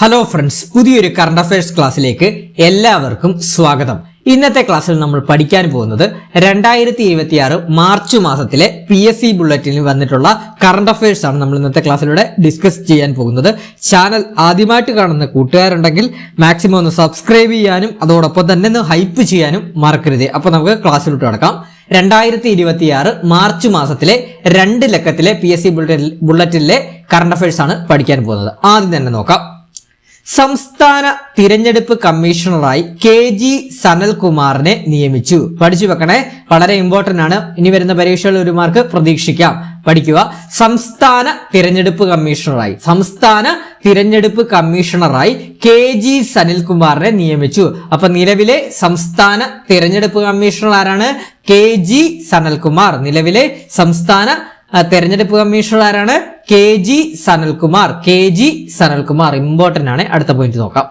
Hello friends, പുതിയൊരു current affairs ക്ലാസ്സിലേക്ക് എല്ലാവർക്കും സ്വാഗതം. ഇന്നത്തെ ക്ലാസ്സിൽ നമ്മൾ പഠിക്കാൻ പോകുന്നത് 2026 മാർച്ച് മാസത്തിലെ PSC ബുള്ളറ്റിനിൽ വന്നിട്ടുള്ള കറണ്ട് അഫയേഴ്സ് ആണ് നമ്മൾ ഇന്നത്തെ ക്ലാസ്സിലൂടെ ഡിസ്കസ് ചെയ്യാൻ പോകുന്നത്. ചാനൽ ആദ്യമായിട്ട് കാണുന്ന കൂട്ടുകാരുണ്ടെങ്കിൽ മാക്സിമം ഒന്ന് സബ്സ്ക്രൈബ് ചെയ്യാനും അതോടൊപ്പം തന്നെ ഒന്ന് ഹൈപ്പ് ചെയ്യാനും മറക്കരുത്. അപ്പൊ നമുക്ക് ക്ലാസ്സിലോട്ട് കടക്കാം. 2026 മാർച്ച് മാസത്തിലെ 2 ലക്കത്തിലെ PSC ബുള്ളറ്റിനിലെ കറണ്ട് അഫയേഴ്സ് ആണ് പഠിക്കാൻ പോകുന്നത്. ആദ്യം തന്നെ നോക്കാം. സംസ്ഥാന തിരഞ്ഞെടുപ്പ് കമ്മീഷണറായി KG സനൽകുമാറിനെ നിയമിച്ചു. പഠിച്ചു വെക്കണേ, വളരെ ഇമ്പോർട്ടന്റ് ആണ്. ഇനി വരുന്ന പരീക്ഷകളിൽ ഒരു മാർക്ക് പ്രതീക്ഷിക്കാം. പഠിക്കുക. സംസ്ഥാന തിരഞ്ഞെടുപ്പ് കമ്മീഷണറായി KG സനൽകുമാറിനെ നിയമിച്ചു. അപ്പൊ നിലവിലെ സംസ്ഥാന തിരഞ്ഞെടുപ്പ് കമ്മീഷണർ ആരാണ്? KG സനൽകുമാർ. നിലവിലെ സംസ്ഥാന തെരഞ്ഞെടുപ്പ് കമ്മീഷണർ ആരാണ്? KG സനൽകുമാർ. ഇമ്പോർട്ടന്റ് ആണ്. അടുത്ത പോയിന്റ് നോക്കാം.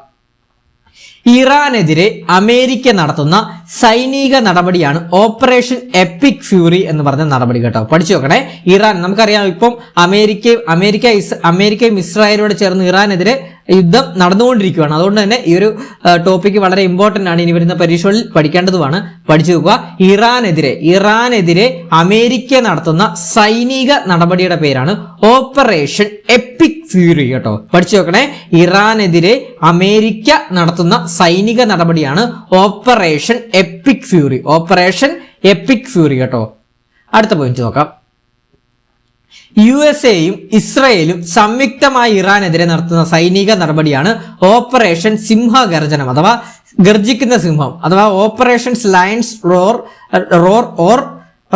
ഇറാനെതിരെ അമേരിക്ക നടത്തുന്ന സൈനിക നടപടിയാണ് ഓപ്പറേഷൻ എപ്പിക് ഫ്യൂറി എന്ന് പറഞ്ഞ നടപടി കേട്ടോ. പഠിച്ചു നോക്കണേ. ഇറാൻ, നമുക്കറിയാം ഇപ്പം അമേരിക്കയും ഇസ്രായേലോട് ചേർന്ന് ഇറാനെതിരെ യുദ്ധം നടന്നുകൊണ്ടിരിക്കുകയാണ്. അതുകൊണ്ട് തന്നെ ഈ ഒരു ടോപ്പിക്ക് വളരെ ഇമ്പോർട്ടന്റ് ആണ്. ഇനി വരുന്ന പരീക്ഷകളിൽ പഠിക്കേണ്ടതുമാണ്. പഠിച്ചു നോക്കുക. ഇറാനെതിരെ അമേരിക്ക നടത്തുന്ന സൈനിക നടപടിയുടെ പേരാണ് ഓപ്പറേഷൻ എപ്പിക് ഫ്യൂറി കേട്ടോ. പഠിച്ചു നോക്കണേ. ഇറാനെതിരെ അമേരിക്ക നടത്തുന്ന സൈനിക നടപടിയാണ് ഓപ്പറേഷൻ എപ്പിക് ഫ്യൂറി കേട്ടോ. അടുത്ത പോയിന്റ് നോക്കാം. USA-യും ഇസ്രയേലും സംയുക്തമായി ഇറാനെതിരെ നടത്തുന്ന സൈനിക നടപടിയാണ് ഓപ്പറേഷൻ സിംഹഗർജനം അഥവാ ഗർജിക്കുന്ന സിംഹം അഥവാ ഓപ്പറേഷൻസ് ലയൺസ്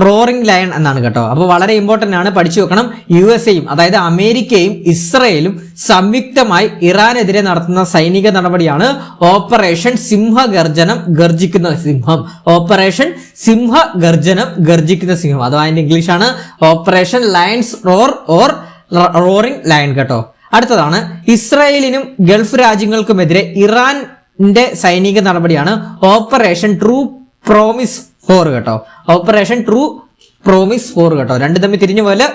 റോറിംഗ് ലയൺ എന്നാണ് കേട്ടോ. അപ്പോൾ വളരെ ഇമ്പോർട്ടന്റ് ആണ്. പഠിച്ചു വെക്കണം. USA-യും അതായത് അമേരിക്കയും ഇസ്രയേലും സംയുക്തമായി ഇറാനെതിരെ നടത്തുന്ന സൈനിക നടപടിയാണ് ഓപ്പറേഷൻ സിംഹഗർജനം ഗർജിക്കുന്ന സിംഹം. ഓപ്പറേഷൻ സിംഹഗർജനം ഗർജിക്കുന്ന സിംഹം അഥവാ അതിന്റെ ഇംഗ്ലീഷ് ആണ് ഓപ്പറേഷൻ ലയൺസ് റോറിംഗ് ലയൺ കേട്ടോ. അടുത്തതാണ് ഇസ്രായേലിനും ഗൾഫ് രാജ്യങ്ങൾക്കുമെതിരെ ഇറാന്റെ സൈനിക നടപടിയാണ് ഓപ്പറേഷൻ ട്രൂ പ്രോമിസ് 4 കേട്ടോ. ഓപ്പറേഷൻ ട്രൂ പ്രോമിസ് 4 കേട്ടോ. രണ്ടു തമ്മിൽ തിരിഞ്ഞു പോലെ.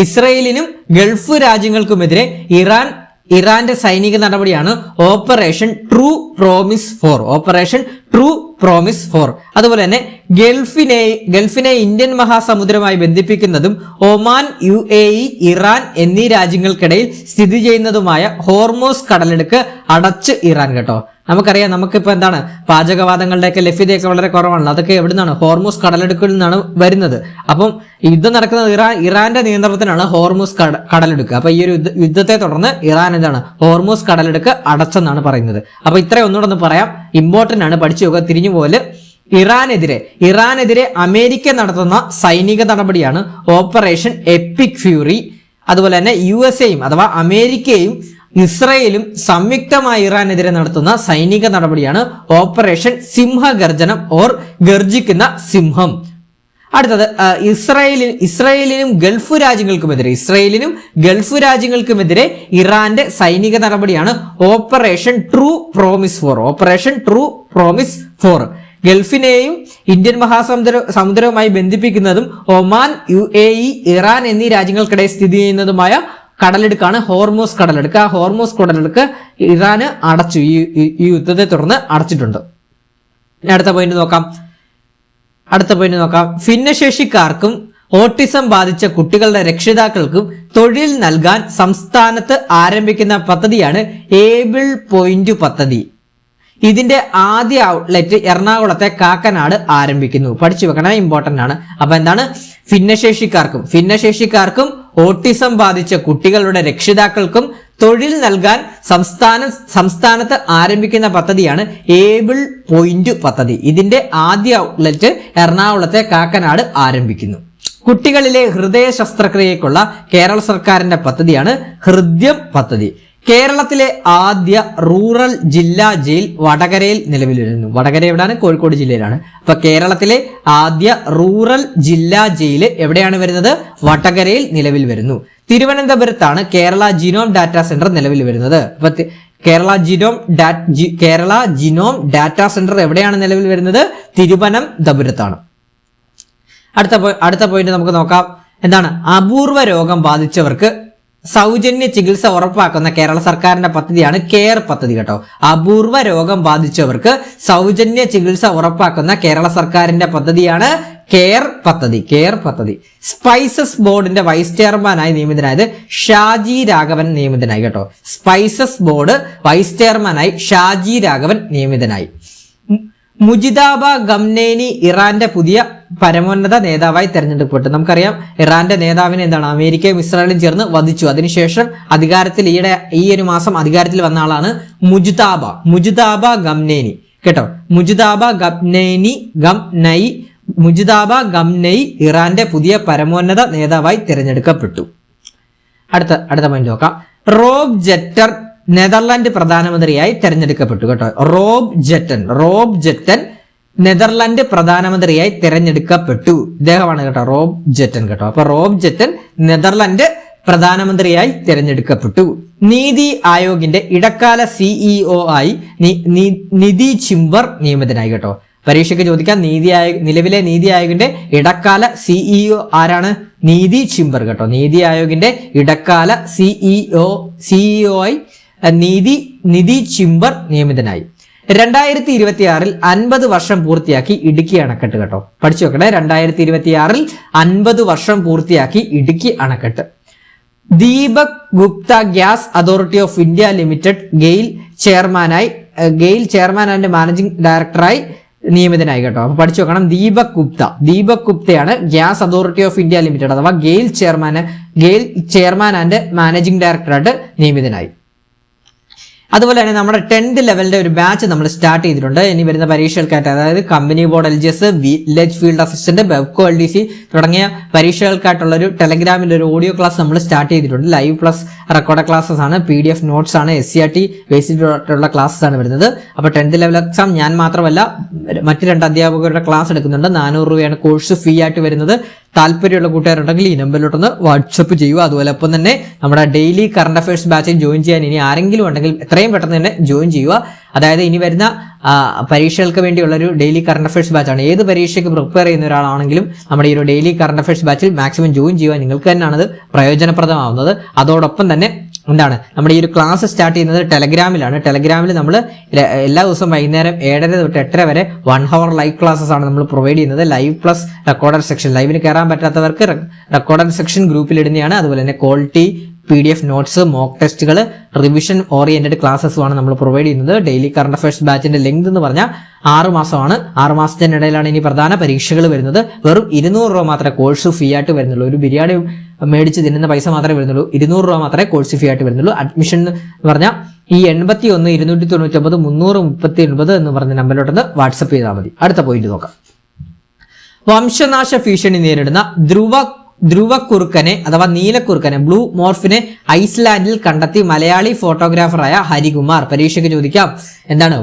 ഇസ്രായേലിനും ഗൾഫ് രാജ്യങ്ങൾക്കുമെതിരെ ഇറാന്റെ സൈനിക നടപടിയാണ് ഓപ്പറേഷൻ ട്രൂ പ്രോമിസ് 4. അതുപോലെ തന്നെ ഗൾഫിനെ ഇന്ത്യൻ മഹാസമുദ്രവുമായി ബന്ധിപ്പിക്കുന്നതും ഒമാൻ, UAE, ഇറാൻ എന്നീ രാജ്യങ്ങൾക്കിടയിൽ സ്ഥിതി ചെയ്യുന്നതുമായ ഹോർമോസ് കടലിടുക്ക് അടച്ച് ഇറാൻ കേട്ടോ. നമുക്കറിയാം, നമുക്കിപ്പോ എന്താണ് പാചകവാതങ്ങളുടെയൊക്കെ ലഭ്യതയൊക്കെ വളരെ കുറവാണല്ലോ. അതൊക്കെ എവിടുന്നാണ്? ഹോർമോസ് കടലിടുക്കിൽ നിന്നാണ് വരുന്നത്. അപ്പം യുദ്ധം നടക്കുന്നത് ഇറാന്റെ നിയന്ത്രണത്തിനാണ് ഹോർമോസ് കടലിടുക്ക്. അപ്പൊ ഈ ഒരു യുദ്ധത്തെ തുടർന്ന് ഇറാൻ എന്താണ് ഹോർമോസ് കടലിടുക്ക് അടച്ചെന്നാണ് പറയുന്നത്. അപ്പൊ ഇത്രയും ഒന്നുകൂടെ ഒന്ന് പറയാം. ഇമ്പോർട്ടന്റ് ആണ്. പഠിച്ചു നോക്കുക. തിരിഞ്ഞു പോലെ. ഇറാനെതിരെ അമേരിക്ക നടത്തുന്ന സൈനിക നടപടിയാണ് ഓപ്പറേഷൻ എപ്പിക് ഫ്യൂറി. അതുപോലെ തന്നെ USA-യും അഥവാ അമേരിക്കയും ഇസ്രയേലും സംയുക്തമായി ഇറാനെതിരെ നടത്തുന്ന സൈനിക നടപടിയാണ് ഓപ്പറേഷൻ സിംഹഗർജനം ഗർജിക്കുന്ന സിംഹം. അടുത്തത് ഇസ്രയേലിനും ഗൾഫ് രാജ്യങ്ങൾക്കുമെതിരെ ഇറാന്റെ സൈനിക നടപടിയാണ് ഓപ്പറേഷൻ ട്രൂ പ്രോമിസ് 4. ഗൾഫിനെയും ഇന്ത്യൻ മഹാസമുദ്രവുമായി ബന്ധിപ്പിക്കുന്നതും ഒമാൻ, UAE, ഇറാൻ എന്നീ രാജ്യങ്ങൾക്കിടയിൽ സ്ഥിതി ചെയ്യുന്നതുമായ കടലിടുക്കാണ് ഹോർമോസ് കടലിടുക്ക്. ആ ഹോർമോസ് കടലിടുക്ക് ഇറാന് അടച്ചു. ഈ യുദ്ധത്തെ തുടർന്ന് അടച്ചിട്ടുണ്ട്. അടുത്ത പോയിന്റ് നോക്കാം. ഭിന്നശേഷിക്കാർക്കും ഓട്ടിസം ബാധിച്ച കുട്ടികളുടെ രക്ഷിതാക്കൾക്കും തൊഴിൽ നൽകാൻ സംസ്ഥാനത്ത് ആരംഭിക്കുന്ന പദ്ധതിയാണ് ഏബിൾ പോയിന്റ് പദ്ധതി. ഇതിന്റെ ആദ്യ ഔട്ട്ലെറ്റ് എറണാകുളത്തെ കാക്കനാട് ആരംഭിക്കുന്നു. പഠിച്ചു വെക്കണം, ഇമ്പോർട്ടന്റ് ആണ്. അപ്പൊ എന്താണ്? ഭിന്നശേഷിക്കാർക്കും ഓട്ടിസം ബാധിച്ച കുട്ടികളുടെ രക്ഷിതാക്കൾക്കും തൊഴിൽ നൽകാൻ സംസ്ഥാനത്ത് ആരംഭിക്കുന്ന പദ്ധതിയാണ് ഏബിൾ പോയിന്റ് പദ്ധതി. ഇതിന്റെ ആദ്യ ഔട്ട്ലെറ്റ് എറണാകുളത്തെ കാക്കനാട് ആരംഭിക്കുന്നു. കുട്ടികളിലെ ഹൃദയ ശസ്ത്രക്രിയക്കുള്ള കേരള സർക്കാരിന്റെ പദ്ധതിയാണ് ഹൃദ്യം പദ്ധതി. കേരളത്തിലെ ആദ്യ റൂറൽ ജില്ലാ ജയിൽ വടകരയിൽ നിലവിൽ വരുന്നു. വടകര എവിടെയാണ്? കോഴിക്കോട് ജില്ലയിലാണ്. അപ്പൊ കേരളത്തിലെ ആദ്യ റൂറൽ ജില്ലാ ജയില് എവിടെയാണ് വരുന്നത്? വടകരയിൽ നിലവിൽ വരുന്നു. തിരുവനന്തപുരത്താണ് കേരള ജീനോം ഡാറ്റാ സെന്റർ നിലവിൽ വരുന്നത്. അപ്പൊ കേരള ജീനോം ഡാറ്റാ സെന്റർ എവിടെയാണ് നിലവിൽ വരുന്നത്? തിരുവനന്തപുരത്താണ്. അടുത്ത പോയിന്റ് നമുക്ക് നോക്കാം. എന്താണ്? അപൂർവ രോഗം ബാധിച്ചവർക്ക് സൗജന്യ ചികിത്സ ഉറപ്പാക്കുന്ന കേരള സർക്കാരിന്റെ പദ്ധതിയാണ് കെയർ പദ്ധതി കേട്ടോ. അപൂർവ രോഗം ബാധിച്ചവർക്ക് സൗജന്യ ചികിത്സ ഉറപ്പാക്കുന്ന കേരള സർക്കാരിന്റെ പദ്ധതിയാണ് കെയർ പദ്ധതി. സ്പൈസസ് ബോർഡിന്റെ വൈസ് ചെയർമാനായി നിയമിതനായത് ഷാജി രാഘവൻ നിയമിതനായി കേട്ടോ. സ്പൈസസ് ബോർഡ് വൈസ് ചെയർമാനായി ഷാജി രാഘവൻ നിയമിതനായി. മുജിതാബ ഗംനേനി ഇറാന്റെ പുതിയ പരമോന്നത നേതാവായി തെരഞ്ഞെടുക്കപ്പെട്ടു. നമുക്കറിയാം ഇറാന്റെ നേതാവിനെ എന്താണ് അമേരിക്കയും ഇസ്രായേലും ചേർന്ന് വധിച്ചു. അതിനുശേഷം അധികാരത്തിൽ ഈ ഒരു മാസം അധികാരത്തിൽ വന്ന ആളാണ് മുജിതാബ ഗംനേനി കേട്ടോ. മുജിതാബ ഗംനൈ ഇറാന്റെ പുതിയ പരമോന്നത നേതാവായി തിരഞ്ഞെടുക്കപ്പെട്ടു. അടുത്ത പോയിന്റ് നോക്കാം. റോബ് ജെറ്റർ നെതർലാൻഡ് പ്രധാനമന്ത്രിയായി തെരഞ്ഞെടുക്കപ്പെട്ടു കേട്ടോ. റോബ് ജെറ്റൻ നെതർലാൻഡ് പ്രധാനമന്ത്രിയായി തിരഞ്ഞെടുക്കപ്പെട്ടു. ഇദ്ദേഹമാണ് കേട്ടോ റോബ് ജെറ്റൻ കേട്ടോ. അപ്പൊ റോബ് ജെറ്റൻ നെതർലാൻഡ് പ്രധാനമന്ത്രിയായി തിരഞ്ഞെടുക്കപ്പെട്ടു. നീതി ആയോഗിന്റെ ഇടക്കാല സിഇഒ ആയി നിധി ചിംബർ നിയമിതനായി കേട്ടോ. പരീക്ഷയ്ക്ക് ചോദിക്കാം, നിലവിലെ നീതി ആയോഗിന്റെ ഇടക്കാല സിഇഒ ആരാണ്? നീതി ചിംബർ കേട്ടോ. നീതി ആയോഗിന്റെ ഇടക്കാല സിഇഒ ആയി നിധി ചിംബർ നിയമിതനായി. 2026 50 വർഷം പൂർത്തിയാക്കി ഇടുക്കി അണക്കെട്ട് കേട്ടോ. പഠിച്ചു വെക്കണേ. 2026 50 വർഷം പൂർത്തിയാക്കി ഇടുക്കി അണക്കെട്ട്. Deepak Gupta gas authority of India limited GAIL chairman and managing ഡയറക്ടറായി നിയമിതനായി കേട്ടോ. അപ്പൊ പഠിച്ചു വെക്കണം. ദീപക് ഗുപ്തയാണ് gas authority of India limited അഥവാ ഗെയിൽ ചെയർമാൻ ആൻഡ് മാനേജിംഗ് ഡയറക്ടറായിട്ട് നിയമിതനായി. അതുപോലെ തന്നെ നമ്മുടെ 10th ലെവലിന്റെ ഒരു ബാച്ച് നമ്മൾ സ്റ്റാർട്ട് ചെയ്തിട്ടുണ്ട്. ഇനി വരുന്ന പരീക്ഷകൾക്കായിട്ട്, അതായത് company board LGS, village field assistant, Bevco LDC തുടങ്ങിയ പരീക്ഷകൾക്കായിട്ടുള്ള ഒരു ടെലഗ്രാമിൽ ഒരു ഓഡിയോ ക്ലാസ് നമ്മൾ സ്റ്റാർട്ട് ചെയ്തിട്ടുണ്ട്. ലൈവ് പ്ലസ് റെക്കോർഡ് ക്ലാസ്സസ് ആണ്, PDF നോട്ട്സ് ആണ്, SCRT ബേസിക് ആയിട്ടുള്ള ക്ലാസ്സസ് ആണ് വരുന്നത്. അപ്പൊ 10th ലെവൽ എക്സാം ഞാൻ മാത്രമല്ല മറ്റ് 2 അധ്യാപകരുടെ ക്ലാസ് എടുക്കുന്നുണ്ട്. 400 രൂപയാണ് കോഴ്സ് ഫീ ആയിട്ട് വരുന്നത്. താല്പര്യമുള്ള കൂട്ടുകാരുണ്ടെങ്കിൽ ഈ നമ്പറിലോട്ടൊന്ന് വാട്സപ്പ് ചെയ്യുക. അതുപോലെ ഒപ്പം തന്നെ നമ്മുടെ ഡെയിലി കറണ്ട് അഫയേഴ്സ് ബാച്ചിൽ ജോയിൻ ചെയ്യാൻ ഇനി ആരെങ്കിലും ഉണ്ടെങ്കിൽ എത്രയും പെട്ടെന്ന് തന്നെ ജോയിൻ ചെയ്യുക. അതായത് ഇനി വരുന്ന പരീക്ഷകൾക്ക് വേണ്ടിയുള്ള ഒരു ഡെയിലി കറണ്ട് അഫയേഴ്സ് ബാച്ചാണ്. ഏത് പരീക്ഷയ്ക്ക് പ്രിപ്പയർ ചെയ്യുന്ന ഒരാളാണെങ്കിലും നമ്മുടെ ഈ ഒരു ഡെയിലി കറണ്ട് അഫയേഴ്സ് ബാച്ചിൽ മാക്സിമം ജോയിൻ ചെയ്യുക. നിങ്ങൾക്ക് തന്നെയാണത് പ്രയോജനപ്രദമാവുന്നത്. അതോടൊപ്പം തന്നെ എന്താണ് നമ്മുടെ ഈ ഒരു ക്ലാസ് സ്റ്റാർട്ട് ചെയ്യുന്നത് ടെലഗ്രാമിലാണ്. ടെലഗ്രാമിൽ നമ്മൾ എല്ലാ ദിവസവും വൈകുന്നേരം 7:30 തൊട്ട് 8:30 വരെ 1 hour ലൈവ് ക്ലാസ്സസ് ആണ് നമ്മൾ പ്രൊവൈഡ് ചെയ്യുന്നത്. Live plus recorded section. ലൈവിന് കയറാൻ പറ്റാത്തവർക്ക് റെക്കോർഡഡ് സെക്ഷൻ ഗ്രൂപ്പിൽ ഇടുന്നതാണ്. അതുപോലെ തന്നെ ക്വാളിറ്റി PDF നോട്ട്സ്, മോക്ക് ടെസ്റ്റുകൾ, റിവിഷൻ ഓറിയന്റഡ് ക്ലാസ്സസുമാണ് നമ്മൾ പ്രൊവൈഡ് ചെയ്യുന്നത്. ഡെയിലി കറണ്ട് അഫയേഴ്സ് ബാച്ചിന്റെ ലെങ്ത് എന്ന് പറഞ്ഞാൽ 6 മാസമാണ്. 6 മാസത്തിനിടയിലാണ് ഇനി പ്രധാന പരീക്ഷകൾ വരുന്നത്. വെറും 200 രൂപ മാത്രമേ കോഴ്സ് ഫീ ആയിട്ട് വരുന്നുള്ളൂ. ഒരു ബിരിയാണി മേടിച്ച് തിന്നുന്ന പൈസ മാത്രമേ വരുന്നുള്ളൂ. 200 രൂപ മാത്രമേ കോഴ്സ് ഫീ ആയിട്ട് വരുന്നുള്ളൂ. അഡ്മിഷൻ എന്ന് പറഞ്ഞാൽ ഈ 81 299 339 എന്ന് പറഞ്ഞ നമ്പറിലോട്ടൊന്ന് വാട്സപ്പ് ചെയ്താൽ മതി. അടുത്ത പോയിന്റ് നോക്കാം. വംശനാശ ഭീഷണി നേരിടുന്ന ധ്രുവക്കുറുക്കനെ അഥവാ നീലക്കുറുക്കനെ ബ്ലൂ മോർഫിനെ ഐസ്ലാൻഡിൽ കണ്ടെത്തി മലയാളി ഫോട്ടോഗ്രാഫറായ ഹരികുമാർ. പരീക്ഷയ്ക്ക് ചോദിക്കാം, എന്താണ്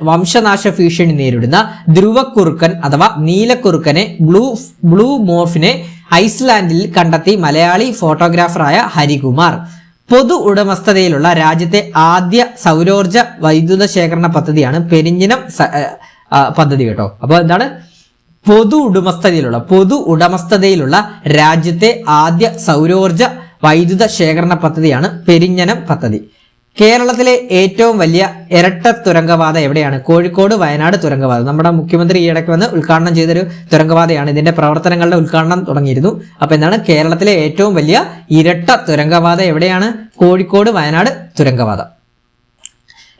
വംശനാശ ഭീഷണി നേരിടുന്ന ധ്രുവക്കുറുക്കൻ അഥവാ നീലക്കുറുക്കനെ ബ്ലൂ മോർഫിനെ ഐസ്ലാൻഡിൽ കണ്ടെത്തി മലയാളി ഫോട്ടോഗ്രാഫറായ ഹരികുമാർ. പൊതു ഉടമസ്ഥതയിലുള്ള രാജ്യത്തെ ആദ്യ സൗരോർജ വൈദ്യുത ശേഖരണ പദ്ധതിയാണ് പെരിഞ്ഞനം പദ്ധതി കേട്ടോ. അപ്പൊ എന്താണ് പൊതു ഉടമസ്ഥതയിലുള്ള രാജ്യത്തെ ആദ്യ സൗരോർജ വൈദ്യുത ശേഖരണ പദ്ധതിയാണ് പെരിഞ്ഞനം പദ്ധതി. കേരളത്തിലെ ഏറ്റവും വലിയ ഇരട്ട തുരങ്കപാത എവിടെയാണ്? കോഴിക്കോട് വയനാട് തുരങ്കപാത. നമ്മുടെ മുഖ്യമന്ത്രി ഈയിടയ്ക്ക് വന്ന് ഉദ്ഘാടനം ചെയ്തൊരു തുരങ്കപാതയാണ്. ഇതിന്റെ പ്രവർത്തനങ്ങളുടെ ഉദ്ഘാടനം തുടങ്ങിയിരുന്നു. അപ്പൊ എന്താണ് കേരളത്തിലെ ഏറ്റവും വലിയ ഇരട്ട തുരങ്കപാത എവിടെയാണ്? കോഴിക്കോട് വയനാട് തുരങ്കപാത.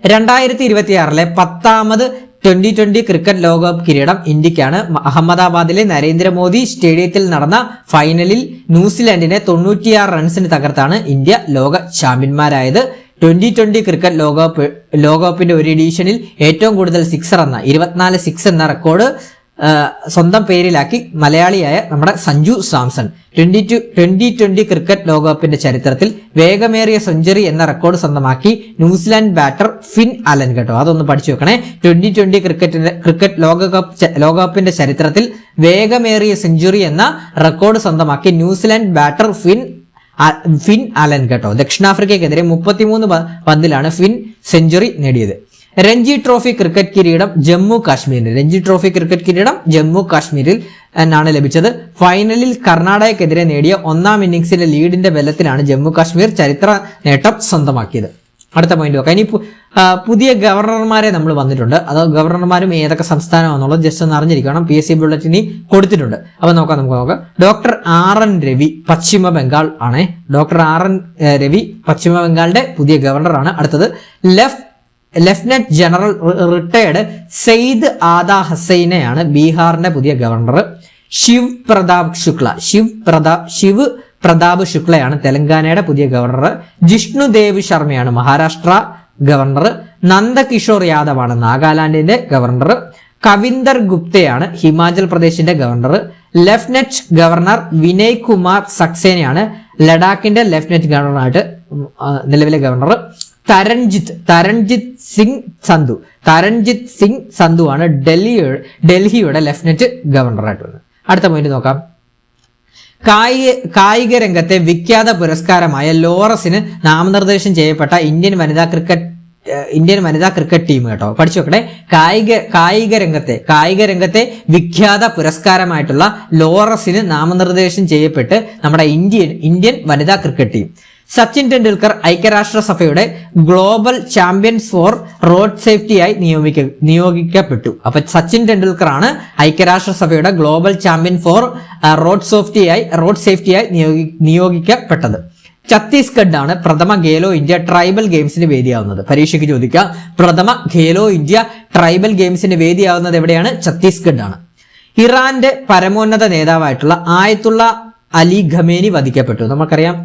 2026 10ാമത് T20 ക്രിക്കറ്റ് ലോകകപ്പ് കിരീടം ഇന്ത്യക്കാണ്. അഹമ്മദാബാദിലെ നരേന്ദ്രമോദി സ്റ്റേഡിയത്തിൽ നടന്ന ഫൈനലിൽ ന്യൂസിലാൻഡിനെ 96 റൺസിന് തകർത്താണ് ഇന്ത്യ ലോക ചാമ്പ്യന്മാരായത്. T20 ക്രിക്കറ്റ് ലോകകപ്പിന്റെ ഒരു എഡിഷനിൽ ഏറ്റവും കൂടുതൽ 24 സിക്സ് എന്ന റെക്കോർഡ് സ്വന്തം പേരിലാക്കി മലയാളിയായ നമ്മുടെ സഞ്ജു സാംസൺ. 2020 ക്രിക്കറ്റ് ലോകകപ്പിന്റെ ചരിത്രത്തിൽ വേഗമേറിയ സെഞ്ചുറി എന്ന റെക്കോർഡ് സ്വന്തമാക്കി ന്യൂസിലാൻഡ് ബാറ്റർ ഫിൻ അലൻ കേട്ടോ. അതൊന്ന് പഠിച്ചു വെക്കണേ. 2020 ക്രിക്കറ്റ് ലോകകപ്പിന്റെ ചരിത്രത്തിൽ വേഗമേറിയ സെഞ്ചുറി എന്ന റെക്കോർഡ് സ്വന്തമാക്കി ന്യൂസിലാൻഡ് ബാറ്റർ ഫിൻ അലൻ കേട്ടോ. ദക്ഷിണാഫ്രിക്കയ്ക്കെതിരെ 33 പന്തിലാണ് ഫിൻ സെഞ്ചുറി നേടിയത്. രഞ്ജി ട്രോഫി ക്രിക്കറ്റ് കിരീടം ജമ്മു കാശ്മീരിൽ എന്നാണ് ലഭിച്ചത്. ഫൈനലിൽ കർണാടകയ്ക്കെതിരെ നേടിയ 1-ാം ഇന്നിംഗ്സിലെ ലീഡിന്റെ ബലത്തിലാണ് ജമ്മു കാശ്മീർ ചരിത്ര നേട്ടം സ്വന്തമാക്കിയത്. അടുത്ത പോയിന്റ് നോക്കാം. ഇനി പുതിയ ഗവർണർമാരെ നമ്മൾ വന്നിട്ടുണ്ട്. അത് ഗവർണർമാരും ഏതൊക്കെ സംസ്ഥാനമാണെന്നുള്ളത് ജസ്റ്റ് ഒന്ന് അറിഞ്ഞിരിക്കണം. PSC ബുള്ളറ്റിനിൽ കൊടുത്തിട്ടുണ്ട്. അപ്പൊ നമുക്ക് നോക്കാം. ഡോക്ടർ RN രവി പശ്ചിമ ബംഗാൾ ആണ്. ഡോക്ടർ RN രവി പശ്ചിമ ബംഗാളിന്റെ പുതിയ ഗവർണറാണ്. അടുത്തത് lieutenant general retired Syed Ata ഹസൈനെയാണ് ബീഹാറിന്റെ പുതിയ ഗവർണർ. ശിവ് പ്രതാപ് ശുക്ലയാണ് തെലങ്കാനയുടെ പുതിയ ഗവർണർ. ജിഷ്ണുദേവ് ശർമ്മയാണ് മഹാരാഷ്ട്ര ഗവർണർ. നന്ദകിഷോർ യാദവ് ആണ് നാഗാലാൻഡിന്റെ ഗവർണർ. കവിന്ദർ ഗുപ്തയാണ് ഹിമാചൽ പ്രദേശിന്റെ governor. Lieutenant governor Vinay Kumar സക്സേനയാണ് ലഡാക്കിന്റെ ലഫ്റ്റനന്റ് ഗവർണറായിട്ട് നിലവിലെ ഗവർണർ. തരൺജിത് സിംഗ് സന്ധു ആണ് ഡൽഹിയുടെ ലഫ്റ്റനന്റ് ഗവർണറായിട്ട് വരുന്നത്. അടുത്ത പോയിന്റ് നോക്കാം. കായിക രംഗത്തെ വിഖ്യാത പുരസ്കാരമായ ലോറസിന് നാമനിർദ്ദേശം ചെയ്യപ്പെട്ട ഇന്ത്യൻ വനിതാ ക്രിക്കറ്റ് ടീം കേട്ടോ, പഠിച്ചു വെക്കട്ടെ. കായിക രംഗത്തെ വിഖ്യാത പുരസ്കാരമായിട്ടുള്ള ലോറസിന് നാമനിർദ്ദേശം ചെയ്യപ്പെട്ട് നമ്മുടെ ഇന്ത്യൻ വനിതാ ക്രിക്കറ്റ് ടീം. സച്ചിൻ ടെണ്ടുൽക്കർ ഐക്യരാഷ്ട്രസഭയുടെ ഗ്ലോബൽ ചാമ്പ്യൻസ് ഫോർ റോഡ് സേഫ്റ്റിയായി നിയോഗിക്കപ്പെട്ടു. അപ്പൊ സച്ചിൻ ടെണ്ടുൽക്കർ ആണ് ഐക്യരാഷ്ട്രസഭയുടെ ഗ്ലോബൽ ചാമ്പ്യൻ ഫോർ റോഡ് സേഫ്റ്റിയായി നിയോഗിക്കപ്പെട്ടത്. ഛത്തീസ്ഗഡ് ആണ് പ്രഥമ ഖേലോ ഇന്ത്യ ട്രൈബൽ ഗെയിംസിന് വേദിയാവുന്നത്. പരീക്ഷയ്ക്ക് ചോദിക്കാം, പ്രഥമ ഖേലോ ഇന്ത്യ ട്രൈബൽ ഗെയിംസിന് വേദിയാവുന്നത് എവിടെയാണ്? ഛത്തീസ്ഗഡ് ആണ്. ഇറാന്റെ പരമോന്നത നേതാവായിട്ടുള്ള ആയത്തുള്ള അലി ഖമേനി വധിക്കപ്പെട്ടു. നമുക്കറിയാം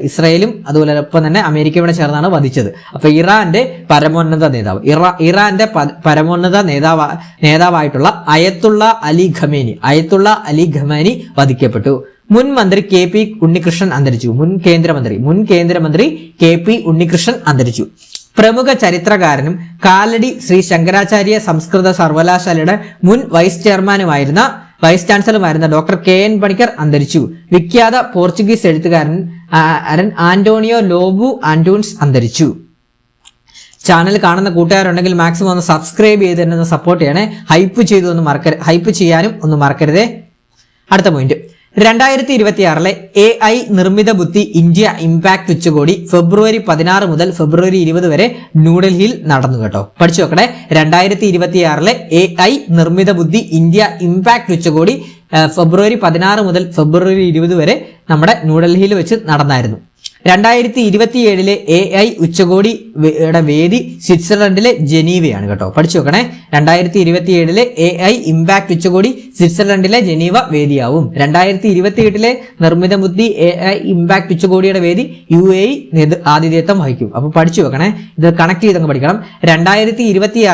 ഇസ്രായേലും അതുപോലെ ഒപ്പം തന്നെ അമേരിക്കയോടെ ചേർന്നാണ് വധിച്ചത്. അപ്പൊ ഇറാന്റെ പരമോന്നത നേതാവായിട്ടുള്ള ആയത്തുള്ള അലി ഖമേനി വധിക്കപ്പെട്ടു. മുൻ മന്ത്രി KP ഉണ്ണികൃഷ്ണൻ അന്തരിച്ചു. മുൻ കേന്ദ്രമന്ത്രി KP ഉണ്ണികൃഷ്ണൻ അന്തരിച്ചു. പ്രമുഖ ചരിത്രകാരനും കാലടി ശ്രീ ശങ്കരാചാര്യ സംസ്കൃത സർവകലാശാലയുടെ മുൻ വൈസ് ചാൻസലറുമായിരുന്ന ഡോക്ടർ KN പണിക്കർ അന്തരിച്ചു. വിഖ്യാത പോർച്ചുഗീസ് എഴുത്തുകാരൻ ആന്റോണിയോ ലോബു ആന്റൂൺസ് അന്തരിച്ചു. ചാനൽ കാണുന്ന കൂട്ടുകാരുണ്ടെങ്കിൽ മാക്സിമം ഒന്ന് സബ്സ്ക്രൈബ് ചെയ്ത് തന്നെ സപ്പോർട്ട് ചെയ്യണേ. ഹൈപ്പ് ചെയ്യാനും ഒന്നും മറക്കരുതേ. അടുത്ത പോയിന്റ്, 2026 AI നിർമ്മിത ബുദ്ധി ഇന്ത്യ ഇമ്പാക്ട് ഉച്ചകോടി ഫെബ്രുവരി 16 മുതൽ ഫെബ്രുവരി 20 വരെ ന്യൂഡൽഹിയിൽ നടന്നു കേട്ടോ, പഠിച്ചു നോക്കണേ. 2026 AI നിർമ്മിത ബുദ്ധി ഇന്ത്യ ഇമ്പാക്ട് ഉച്ചകോടി ഫെബ്രുവരി 16 മുതൽ ഫെബ്രുവരി 20 വരെ നമ്മുടെ ന്യൂഡൽഹിയിൽ വെച്ച് നടന്നായിരുന്നു. 2027 AI ഉച്ചകോടിയുടെ വേദി സ്വിറ്റ്സർലൻഡിലെ ജനീവയാണ് കേട്ടോ, പഠിച്ചു നോക്കണേ. 2027 AI ഇമ്പാക്ട് ഉച്ചകോടി സ്വിറ്റ്സർലൻഡിലെ ജനീവ വേദിയാവും. 2028 നിർമ്മിത ബുദ്ധി AI ഇമ്പാക്ട് ഉച്ചകോടിയുടെ വേദി UAE ആതിഥേയത്വം വഹിക്കും. അപ്പൊ പഠിച്ചു വെക്കണേ, ഇത് കണക്ട് ചെയ്തങ്ങ് പഠിക്കണം. 2026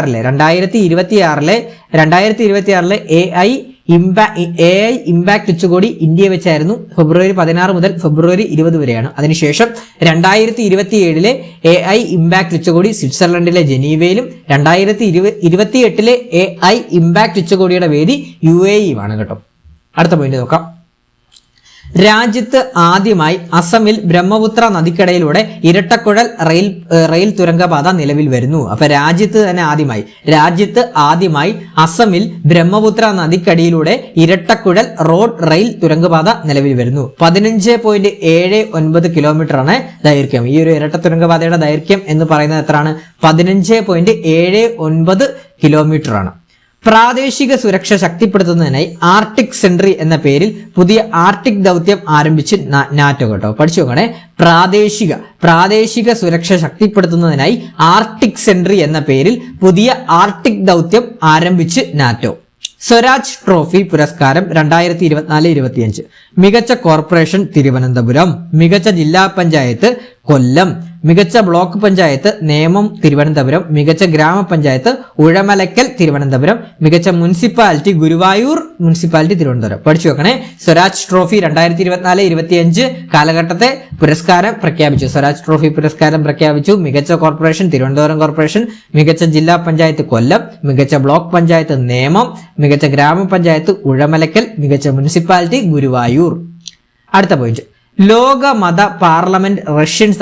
AI ഇമ്പാക്ട് ഉച്ചകോടി ഇന്ത്യയെ വെച്ചായിരുന്നു. ഫെബ്രുവരി 16 മുതൽ ഫെബ്രുവരി 20 വരെയാണ്. അതിനുശേഷം 2027 AI ഇമ്പാക്ട് ഉച്ചകോടി സ്വിറ്റ്സർലൻഡിലെ ജനീവയിലും 2028 AI ഇമ്പാക്ട് ഉച്ചകോടിയുടെ വേദി UAE-യുമാണ് കേട്ടോ. അടുത്ത പോയിന്റ് നോക്കാം. രാജ്യത്ത് ആദ്യമായി അസമിൽ ബ്രഹ്മപുത്ര നദിക്കടയിലൂടെ ഇരട്ടക്കുഴൽ റെയിൽ തുരങ്കപാത നിലവിൽ വരുന്നു. അപ്പൊ രാജ്യത്ത് ആദ്യമായി അസമിൽ ബ്രഹ്മപുത്ര നദിക്കടിയിലൂടെ ഇരട്ടക്കുഴൽ റെയിൽ തുരങ്കപാത നിലവിൽ വരുന്നു. 15.79 കിലോമീറ്റർ ആണ് ദൈർഘ്യം. ഈ ഒരു ഇരട്ട തുരങ്കപാതയുടെ ദൈർഘ്യം എന്ന് പറയുന്നത് എത്രയാണ്? 15.79 കിലോമീറ്റർ ആണ്. പ്രാദേശിക സുരക്ഷ ശക്തിപ്പെടുത്തുന്നതിനായി ആർട്ടിക് സെൻട്രി എന്ന പേരിൽ പുതിയ ആർട്ടിക് ദൗത്യം ആരംഭിച്ച് നാറ്റോ കേട്ടോ, പഠിച്ചു നോക്കണേ. പ്രാദേശിക സുരക്ഷ ശക്തിപ്പെടുത്തുന്നതിനായി ആർട്ടിക് സെൻട്രി എന്ന പേരിൽ പുതിയ ആർട്ടിക് ദൗത്യം ആരംഭിച്ച് നാറ്റോ. സ്വരാജ് ട്രോഫി പുരസ്കാരം 2024-25 മികച്ച കോർപ്പറേഷൻ തിരുവനന്തപുരം, മികച്ച ജില്ലാ പഞ്ചായത്ത് കൊല്ലം, മികച്ച ബ്ലോക്ക് പഞ്ചായത്ത് നേമം തിരുവനന്തപുരം, മികച്ച ഗ്രാമപഞ്ചായത്ത് ഉഴമലക്കൽ തിരുവനന്തപുരം, മികച്ച മുനിസിപ്പാലിറ്റി ഗുരുവായൂർ മുനിസിപ്പാലിറ്റി തിരുവനന്തപുരം. പഠിച്ചു വെക്കണേ. സ്വരാജ് ട്രോഫി 2024-25 കാലഘട്ടത്തെ പുരസ്കാരം പ്രഖ്യാപിച്ചു. സ്വരാജ് ട്രോഫി പുരസ്കാരം പ്രഖ്യാപിച്ചു. മികച്ച കോർപ്പറേഷൻ തിരുവനന്തപുരം കോർപ്പറേഷൻ, മികച്ച ജില്ലാ പഞ്ചായത്ത് കൊല്ലം, മികച്ച ബ്ലോക്ക് പഞ്ചായത്ത് നേമം, മികച്ച ഗ്രാമപഞ്ചായത്ത് ഉഴമലക്കൽ, മികച്ച മുനിസിപ്പാലിറ്റി ഗുരുവായൂർ. അടുത്ത പോയിന്റ്, ലോക മത പാർലമെന്റ് റഷ്യൻ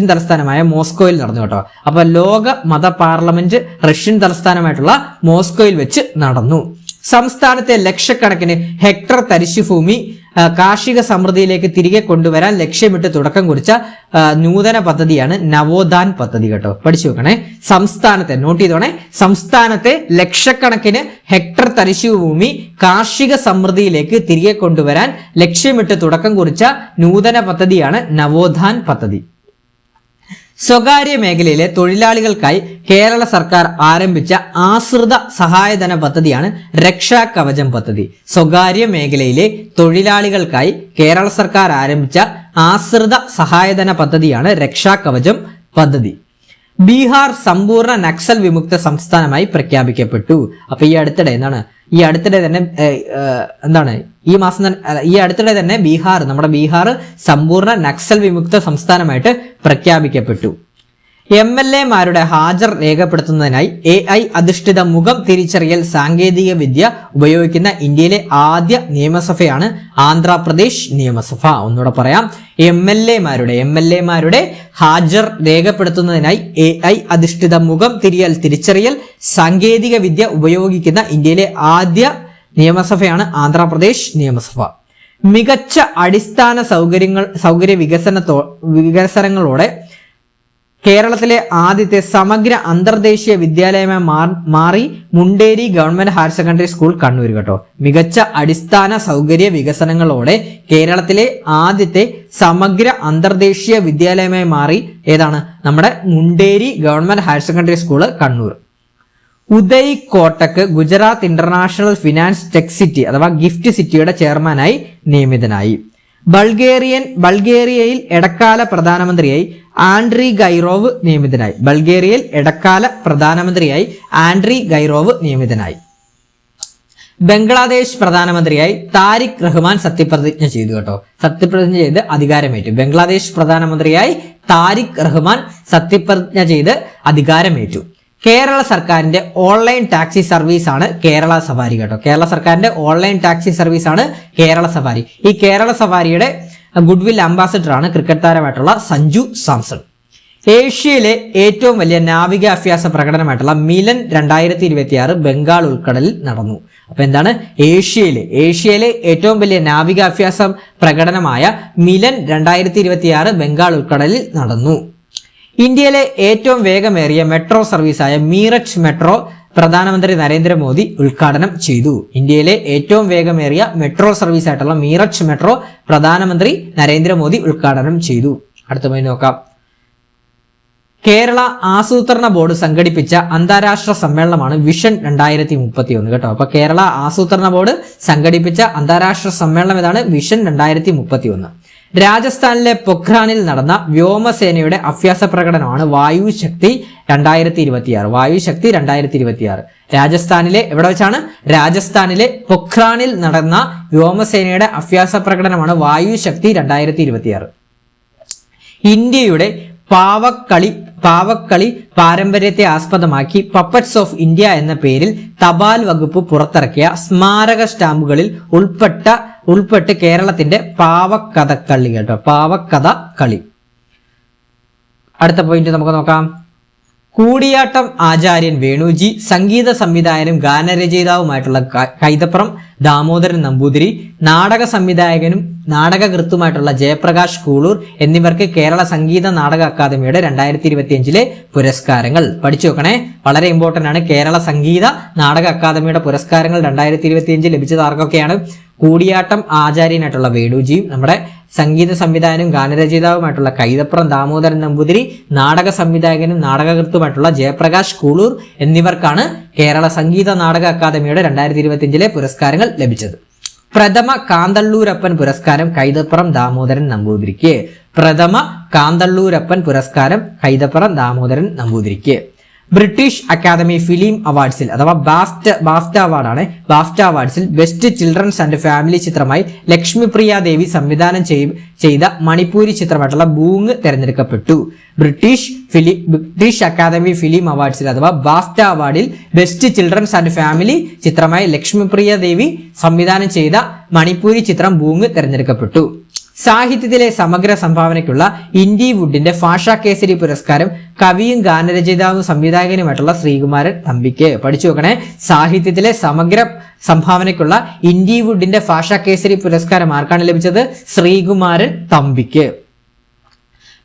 തലസ്ഥാനമായ മോസ്കോയിൽ നടന്നു കേട്ടോ. അപ്പൊ ലോക മത പാർലമെന്റ് റഷ്യൻ തലസ്ഥാനമായിട്ടുള്ള മോസ്കോയിൽ വെച്ച് നടന്നു. സംസ്ഥാനത്തെ ലക്ഷക്കണക്കിന് ഹെക്ടർ തരിശുഭൂമി കാർഷിക സമൃദ്ധിയിലേക്ക് തിരികെ കൊണ്ടുവരാൻ ലക്ഷ്യമിട്ട് തുടക്കം കുറിച്ച നൂതന പദ്ധതിയാണ് നവോത്ഥാൻ പദ്ധതി കേട്ടോ. പഠിച്ചു വെക്കണേ. സംസ്ഥാനത്തെ നോട്ട് ചെയ്തോണേ. സംസ്ഥാനത്തെ ലക്ഷക്കണക്കിന് ഹെക്ടർ തരിശുഭൂമി കാർഷിക സമൃദ്ധിയിലേക്ക് തിരികെ കൊണ്ടുവരാൻ ലക്ഷ്യമിട്ട് തുടക്കം കുറിച്ച നൂതന പദ്ധതിയാണ് നവോത്ഥാൻ പദ്ധതി. സ്വകാര്യ മേഖലയിലെ തൊഴിലാളികൾക്കായി കേരള സർക്കാർ ആരംഭിച്ച ആശ്രിത സഹായധന പദ്ധതിയാണ് രക്ഷാകവചം പദ്ധതി. സ്വകാര്യ മേഖലയിലെ തൊഴിലാളികൾക്കായി കേരള സർക്കാർ ആരംഭിച്ച ആശ്രിത സഹായധന പദ്ധതിയാണ് രക്ഷാകവചം പദ്ധതി. ബീഹാർ സമ്പൂർണ്ണ നക്സൽ വിമുക്ത സംസ്ഥാനമായി പ്രഖ്യാപിക്കപ്പെട്ടു. അപ്പൊ ഈ അടുത്തിടെ തന്നെ നമ്മുടെ ബീഹാർ സമ്പൂർണ്ണ നക്സൽ വിമുക്ത സംസ്ഥാനമായിട്ട് പ്രഖ്യാപിക്കപ്പെട്ടു. MLA-മാരുടെ ഹാജർ രേഖപ്പെടുത്തുന്നതിനായി AI അധിഷ്ഠിത മുഖം തിരിച്ചറിയൽ സാങ്കേതിക വിദ്യ ഉപയോഗിക്കുന്ന ഇന്ത്യയിലെ ആദ്യ നിയമസഭയാണ് ആന്ധ്രാപ്രദേശ് നിയമസഭ. ഒന്നുകൂടെ പറയാം. MLA-മാരുടെ ഹാജർ രേഖപ്പെടുത്തുന്നതിനായി AI അധിഷ്ഠിത മുഖം തിരിച്ചറിയൽ സാങ്കേതിക വിദ്യ ഉപയോഗിക്കുന്ന ഇന്ത്യയിലെ ആദ്യ നിയമസഭയാണ് ആന്ധ്രാപ്രദേശ് നിയമസഭ. മികച്ച അടിസ്ഥാന സൗകര്യ വികസനങ്ങളോടെ കേരളത്തിലെ ആദ്യത്തെ സമഗ്ര അന്തർദേശീയ വിദ്യാലയമായി മാറി Munderi government higher secondary school Kannur കേട്ടോ. മികച്ച അടിസ്ഥാന സൗകര്യ വികസനങ്ങളോടെ കേരളത്തിലെ ആദ്യത്തെ സമഗ്ര അന്തർദേശീയ വിദ്യാലയമായി മാറി ഏതാണ്? നമ്മുടെ Munderi government higher secondary school Kannur. Uday Kotak Gujarat international finance tech city അഥവാ ഗിഫ്റ്റ് സിറ്റിയുടെ ചെയർമാനായി നിയമിതനായി. ബൾഗേറിയയിൽ ഇടക്കാല പ്രധാനമന്ത്രിയായി ആൻഡ്രി ഗൈറോവ് നിയമിതനായി. ബംഗ്ലാദേശ് പ്രധാനമന്ത്രിയായി താരിഖ് റഹ്മാൻ സത്യപ്രതിജ്ഞ ചെയ്തു കേട്ടോ. സത്യപ്രതിജ്ഞ ചെയ്ത് അധികാരമേറ്റു. ബംഗ്ലാദേശ് പ്രധാനമന്ത്രിയായി താരിഖ് റഹ്മാൻ സത്യപ്രതിജ്ഞ ചെയ്ത് അധികാരമേറ്റു. കേരള സർക്കാരിന്റെ ഓൺലൈൻ ടാക്സി സർവീസ് ആണ് കേരള സഫാരി കേട്ടോ. കേരള സർക്കാരിന്റെ ഓൺലൈൻ ടാക്സി സർവീസ് ആണ് കേരള സഫാരി. ഈ കേരള സഫാരിയുടെ ഗുഡ്വിൽ അംബാസിഡർ ആണ് ക്രിക്കറ്റ് താരമായിട്ടുള്ള സഞ്ജു സാംസൺ. ഏഷ്യയിലെ ഏറ്റവും വലിയ നാവിക അഭ്യാസ പ്രകടനമായിട്ടുള്ള മിലൻ 2026 ബംഗാൾ ഉൾക്കടലിൽ നടന്നു. അപ്പൊ എന്താണ്? ഏഷ്യയിലെ ഏറ്റവും വലിയ നാവിക അഭ്യാസ പ്രകടനമായ മിലൻ 2026 ബംഗാൾ ഉൾക്കടലിൽ നടന്നു. ഇന്ത്യയിലെ ഏറ്റവും വേഗമേറിയ മെട്രോ സർവീസായ മീററ്റ് മെട്രോ പ്രധാനമന്ത്രി നരേന്ദ്രമോദി ഉദ്ഘാടനം ചെയ്തു. ഇന്ത്യയിലെ ഏറ്റവും വേഗമേറിയ മെട്രോ സർവീസ് ആയിട്ടുള്ള മീററ്റ് മെട്രോ പ്രധാനമന്ത്രി നരേന്ദ്രമോദി ഉദ്ഘാടനം ചെയ്തു. അടുത്തമായി നോക്കാം. കേരള ആസൂത്രണ ബോർഡ് സംഘടിപ്പിച്ച അന്താരാഷ്ട്ര സമ്മേളനമാണ് വിഷൻ 2031 കേട്ടോ. അപ്പൊ കേരള ആസൂത്രണ ബോർഡ് സംഘടിപ്പിച്ച അന്താരാഷ്ട്ര സമ്മേളനം ഏതാണ്? വിഷൻ 2031. രാജസ്ഥാനിലെ പൊഖ്രാനിൽ നടന്ന വ്യോമസേനയുടെ അഭ്യാസ പ്രകടനമാണ് വായുശക്തി 2026. രാജസ്ഥാനിലെ എവിടെ വെച്ചാണ്? രാജസ്ഥാനിലെ പൊഖ്രാനിൽ നടന്ന വ്യോമസേനയുടെ അഭ്യാസ പ്രകടനമാണ് വായുശക്തി 2026. ഇന്ത്യയുടെ പാവക്കളി പാരമ്പര്യത്തെ ആസ്പദമാക്കി പപ്പറ്റ്സ് ഓഫ് ഇന്ത്യ എന്ന പേരിൽ തപാൽ വകുപ്പ് പുറത്തിറക്കിയ സ്മാരക സ്റ്റാമ്പുകളിൽ ഉൾപ്പെട്ട് കേരളത്തിന്റെ പാവക്കഥ കളി കേട്ടോ. പാവക്കഥ കളി. അടുത്ത പോയിന്റ് നമുക്ക് നോക്കാം. കൂടിയാട്ടം ആചാര്യൻ വേണുജി, സംഗീത സംവിധായകനും ഗാനരചയിതാവുമായിട്ടുള്ള കൈതപ്രം ദാമോദരൻ നമ്പൂതിരി, നാടക സംവിധായകനും നാടകകൃത്തുമായിട്ടുള്ള ജയപ്രകാശ് കൂളൂർ എന്നിവർക്ക് കേരള സംഗീത നാടക അക്കാദമിയുടെ 2025 പുരസ്കാരങ്ങൾ. പഠിച്ചു വെക്കണേ, വളരെ ഇമ്പോർട്ടന്റ് ആണ്. കേരള സംഗീത നാടക അക്കാദമിയുടെ പുരസ്കാരങ്ങൾ 2025 ലഭിച്ചത് ആർക്കൊക്കെയാണ്? കൂടിയാട്ടം ആചാര്യനായിട്ടുള്ള വേണുജിയും നമ്മുടെ സംഗീത സംവിധായകനും ഗാനരചയിതാവുമായിട്ടുള്ള കൈതപ്രം ദാമോദരൻ നമ്പൂതിരി, നാടക സംവിധായകനും നാടകകൃത്തുമായിട്ടുള്ള ജയപ്രകാശ് കൂളൂർ എന്നിവർക്കാണ് കേരള സംഗീത നാടക അക്കാദമിയുടെ 2025 പുരസ്കാരങ്ങൾ ലഭിച്ചത്. പ്രഥമ കാന്തള്ളൂരപ്പൻ പുരസ്കാരം കൈതപ്രം ദാമോദരൻ നമ്പൂതിരിക്ക്. പ്രഥമ കാന്തള്ളൂരപ്പൻ പുരസ്കാരം കൈതപ്രം ദാമോദരൻ നമ്പൂതിരിക്ക്. ബ്രിട്ടീഷ് അക്കാദമി ഫിലിം അവാർഡ്സിൽ അഥവാ ബാഫ്റ്റ അവാർഡാണ്. ബാഫ്റ്റ അവാർഡ്സിൽ ബെസ്റ്റ് ചിൽഡ്രൻസ് ആൻഡ് ഫാമിലി ചിത്രമായി ലക്ഷ്മിപ്രിയ ദേവി സംവിധാനം ചെയ്ത മണിപ്പൂരി ചിത്രമായിട്ടുള്ള ബൂങ് തെരഞ്ഞെടുക്കപ്പെട്ടു. ബ്രിട്ടീഷ് അക്കാദമി ഫിലിം അവാർഡ്സിൽ അഥവാ ബാഫ്റ്റ അവാർഡിൽ ബെസ്റ്റ് ചിൽഡ്രൻസ് ആൻഡ് ഫാമിലി ചിത്രമായി ലക്ഷ്മിപ്രിയ ദേവി സംവിധാനം ചെയ്ത മണിപ്പൂരി ചിത്രം ബൂങ് തെരഞ്ഞെടുക്കപ്പെട്ടു. സാഹിത്യത്തിലെ സമഗ്ര സംഭാവനയ്ക്കുള്ള ഇൻഡി വുഡിന്റെ ഭാഷാ കേസരി പുരസ്കാരം കവിയും ഗാനരചയിതാവും സംവിധായകനുമായിട്ടുള്ള ശ്രീകുമാരൻ തമ്പിക്ക്. പഠിച്ചു നോക്കണേ. സാഹിത്യത്തിലെ സമഗ്ര സംഭാവനയ്ക്കുള്ള ഇൻഡി വുഡിന്റെ ഭാഷാ കേസരി പുരസ്കാരം ആർക്കാണ് ലഭിച്ചത്? ശ്രീകുമാരൻ തമ്പിക്ക്.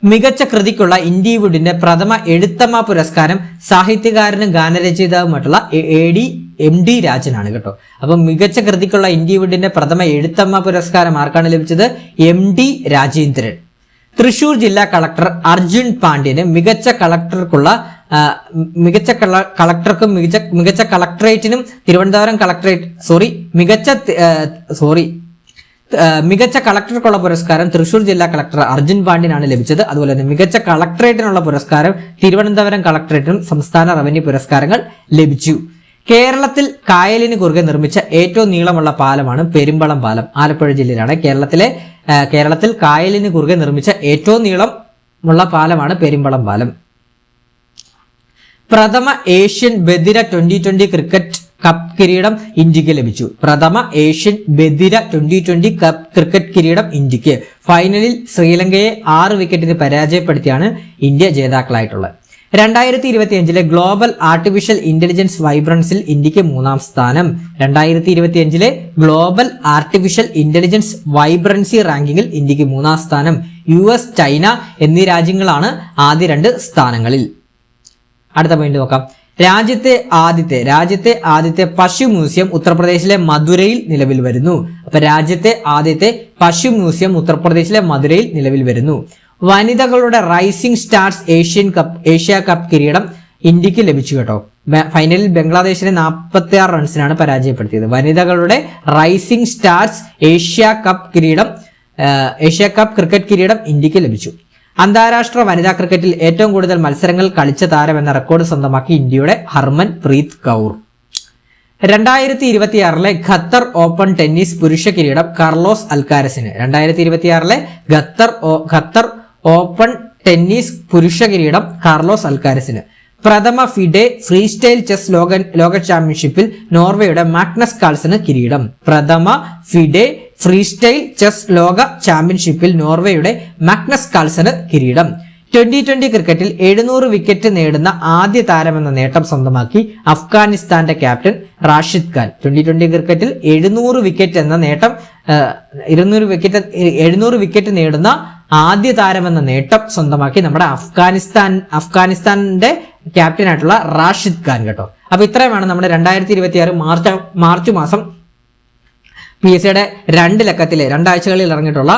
മികച്ച കൃതിക്കുള്ള ഇൻഡി വുഡിന്റെ പ്രഥമ എഴുത്തമ്മ പുരസ്കാരം സാഹിത്യകാരനും ഗാനരചയിതാവുമായിട്ടുള്ള എം.ഡി. രാജനാണ് കേട്ടോ. അപ്പൊ മികച്ച കൃതിക്കുള്ള ഇൻഡി വുഡിന്റെ പ്രഥമ എഴുത്തമ്മ പുരസ്കാരം ആർക്കാണ് ലഭിച്ചത്? എം.ഡി. രാജേന്ദ്രൻ. തൃശൂർ ജില്ലാ കളക്ടർ അർജുൻ പാണ്ഡ്യന് മികച്ച കളക്ടർക്കും മികച്ച കളക്ടറേറ്റിനും തിരുവനന്തപുരം മികച്ച കളക്ടർക്കുള്ള പുരസ്കാരം തൃശൂർ ജില്ലാ കളക്ടർ അർജുൻ പാണ്ഡ്യനാണ് ലഭിച്ചത്. അതുപോലെ തന്നെ മികച്ച കളക്ടറേറ്റിനുള്ള പുരസ്കാരം തിരുവനന്തപുരം കളക്ടറേറ്റിനും സംസ്ഥാന റവന്യൂ പുരസ്കാരങ്ങൾ ലഭിച്ചു. കേരളത്തിൽ കായലിന് കുറുകെ നിർമ്മിച്ച ഏറ്റവും നീളമുള്ള പാലമാണ് പെരുമ്പളം പാലം. ആലപ്പുഴ ജില്ലയിലാണ്. കേരളത്തിൽ കായലിന് കുറുകെ നിർമ്മിച്ച ഏറ്റവും നീളമുള്ള പാലമാണ് പെരുമ്പളം പാലം. പ്രഥമ ഏഷ്യൻ ബദിര 2020 ക്രിക്കറ്റ് കപ്പ് കിരീടം ഇന്ത്യക്ക് ലഭിച്ചു. പ്രഥമ ഏഷ്യൻ ബദിര 2020 കപ്പ് ക്രിക്കറ്റ് കിരീടം ഇന്ത്യക്ക്. ഫൈനലിൽ ശ്രീലങ്കയെ 6 വിക്കറ്റിന് പരാജയപ്പെടുത്തിയാണ് ഇന്ത്യ ജേതാക്കളായിട്ടുള്ളത്. 2025 ഗ്ലോബൽ ആർട്ടിഫിഷ്യൽ ഇന്റലിജൻസ് വൈബ്രൻസിൽ ഇന്ത്യക്ക് 3ാം സ്ഥാനം. 2025 ഗ്ലോബൽ ആർട്ടിഫിഷ്യൽ ഇന്റലിജൻസ് വൈബ്രൻസി റാങ്കിങ്ങിൽ ഇന്ത്യക്ക് 3ാം സ്ഥാനം. US, ചൈന എന്നീ രാജ്യങ്ങളാണ് ആദ്യ 2 സ്ഥാനങ്ങളിൽ. അടുത്ത പോയിന്റ് നോക്കാം. രാജ്യത്തെ ആദ്യത്തെ പശു മ്യൂസിയം ഉത്തർപ്രദേശിലെ മധുരയിൽ നിലവിൽ വരുന്നു. അപ്പൊ രാജ്യത്തെ ആദ്യത്തെ പശു മ്യൂസിയം ഉത്തർപ്രദേശിലെ മധുരയിൽ നിലവിൽ വരുന്നു. വനിതകളുടെ റൈസിംഗ് സ്റ്റാർസ് ഏഷ്യ കപ്പ് കിരീടം ഇന്ത്യക്ക് ലഭിച്ചു കേട്ടോ. ഫൈനലിൽ ബംഗ്ലാദേശിനെ 46 റൺസിനാണ് പരാജയപ്പെടുത്തിയത്. വനിതകളുടെ rising stars Asia cup cricket കിരീടം ഇന്ത്യക്ക് ലഭിച്ചു. അന്താരാഷ്ട്ര വനിതാ ക്രിക്കറ്റിൽ ഏറ്റവും കൂടുതൽ മത്സരങ്ങൾ കളിച്ച താരം എന്ന റെക്കോർഡ് സ്വന്തമാക്കി ഇന്ത്യയുടെ Harman Preet Kaur. 2026 Qatar open tennis പുരുഷ കിരീടം കാർലോസ് അൽക്കാരസിന്. 2026 ഖത്തർ ഓപ്പൺ ടെന്നീസ് പുരുഷ കിരീടം കാർലോസ് അൽക്കാരസിന്. പ്രഥമ ഫിഡെ ഫ്രീസ്റ്റൈൽ ചെസ് ലോക ചാമ്പ്യൻഷിപ്പിൽ നോർവേയുടെ മാഗ്നസ് കാൾസന് കിരീടം. പ്രഥമ ഫിഡെ ഫ്രീസ്റ്റൈൽ ചെസ് ലോക ചാമ്പ്യൻഷിപ്പിൽ നോർവേയുടെ മാഗ്നസ് കാൾസന് കിരീടം. 2020 ക്രിക്കറ്റിൽ 700 വിക്കറ്റ് നേടുന്ന ആദ്യ താരമെന്ന നേട്ടം സ്വന്തമാക്കി അഫ്ഗാനിസ്ഥാന്റെ ക്യാപ്റ്റൻ റാഷിദ് ഖാൻ. 2020 ക്രിക്കറ്റിൽ 700 വിക്കറ്റ് എന്ന നേട്ടം 700 വിക്കറ്റ് നേടുന്ന ആദ്യ താരമെന്ന നേട്ടം സ്വന്തമാക്കി നമ്മുടെ അഫ്ഗാനിസ്ഥാന്റെ ക്യാപ്റ്റൻ ആയിട്ടുള്ള റാഷിദ് ഖാൻ കേട്ടോ. അപ്പൊ ഇത്രയുമാണ് നമ്മുടെ 2026 മാർച്ച് മാസം PSCയുടെ 2 ലക്കത്തിലെ 2 ആഴ്ചകളിൽ ഇറങ്ങിയിട്ടുള്ള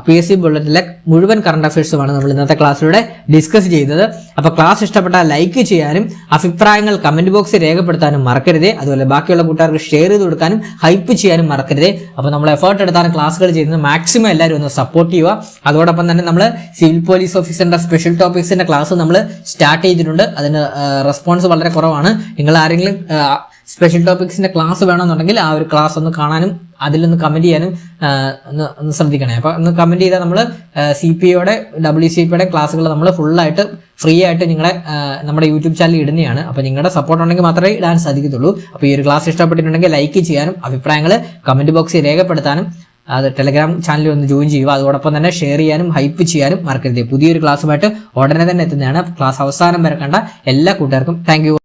PSC ബുള്ളറ്റിലെ മുഴുവൻ കറണ്ട് അഫയേഴ്സുമാണ് നമ്മൾ ഇന്നത്തെ ക്ലാസ്സിലൂടെ ഡിസ്കസ് ചെയ്തത്. അപ്പൊ ക്ലാസ് ഇഷ്ടപ്പെട്ടാൽ ലൈക്ക് ചെയ്യാനും അഭിപ്രായങ്ങൾ കമന്റ് ബോക്സിൽ രേഖപ്പെടുത്താനും മറക്കരുതേ. അതുപോലെ ബാക്കിയുള്ള കൂട്ടുകാർക്ക് ഷെയർ ചെയ്ത് കൊടുക്കാനും ഹൈപ്പ് ചെയ്യാനും മറക്കരുതേ. അപ്പൊ നമ്മൾ എഫേർട്ട് എടുത്താണ് ക്ലാസ്സുകൾ ചെയ്യുന്നത്. മാക്സിമം എല്ലാവരും ഒന്ന് സപ്പോർട്ട് ചെയ്യുക. അതോടൊപ്പം തന്നെ നമ്മൾ സിവിൽ പോലീസ് ഓഫീസറിന്റെ സ്പെഷ്യൽ ടോപ്പിക്സിന്റെ ക്ലാസ് നമ്മൾ സ്റ്റാർട്ട് ചെയ്തിട്ടുണ്ട്. അതിന് റെസ്പോൺസ് വളരെ കുറവാണ്. നിങ്ങൾ ആരെങ്കിലും സ്പെഷ്യൽ ടോപ്പിക്സിന്റെ ക്ലാസ് വേണമെന്നുണ്ടെങ്കിൽ ആ ഒരു ക്ലാസ് ഒന്ന് കാണാനും അതിലൊന്ന് കമന്റ് ചെയ്യാനും ഒന്ന് ശ്രദ്ധിക്കണേ. അപ്പൊ ഒന്ന് കമന്റ് ചെയ്താൽ നമ്മൾ CPOയുടെ WCPയുടെ ക്ലാസ്സുകൾ നമ്മൾ ഫുള്ളായിട്ട് ഫ്രീ ആയിട്ട് നമ്മുടെ യൂട്യൂബ് ചാനലിൽ ഇടുന്നതാണ്. അപ്പൊ നിങ്ങളുടെ സപ്പോർട്ട് ഉണ്ടെങ്കിൽ മാത്രമേ ഇടാൻ സാധിക്കത്തുള്ളൂ. അപ്പൊ ഈ ഒരു ക്ലാസ് ഇഷ്ടപ്പെട്ടിട്ടുണ്ടെങ്കിൽ ലൈക്ക് ചെയ്യാനും അഭിപ്രായങ്ങൾ കമന്റ് ബോക്സിൽ രേഖപ്പെടുത്താനും അത് ടെലഗ്രാം ചാനലിൽ ഒന്ന് ജോയിൻ ചെയ്യുക. അതോടൊപ്പം തന്നെ ഷെയർ ചെയ്യാനും ഹൈപ്പ് ചെയ്യാനും മറക്കരുത്. പുതിയൊരു ക്ലാസ്സുമായിട്ട് ഉടനെ തന്നെ എത്തുന്നതാണ്. ക്ലാസ് അവസാനം വരെ കണ്ട എല്ലാ കൂട്ടുകാർക്കും താങ്ക് യു.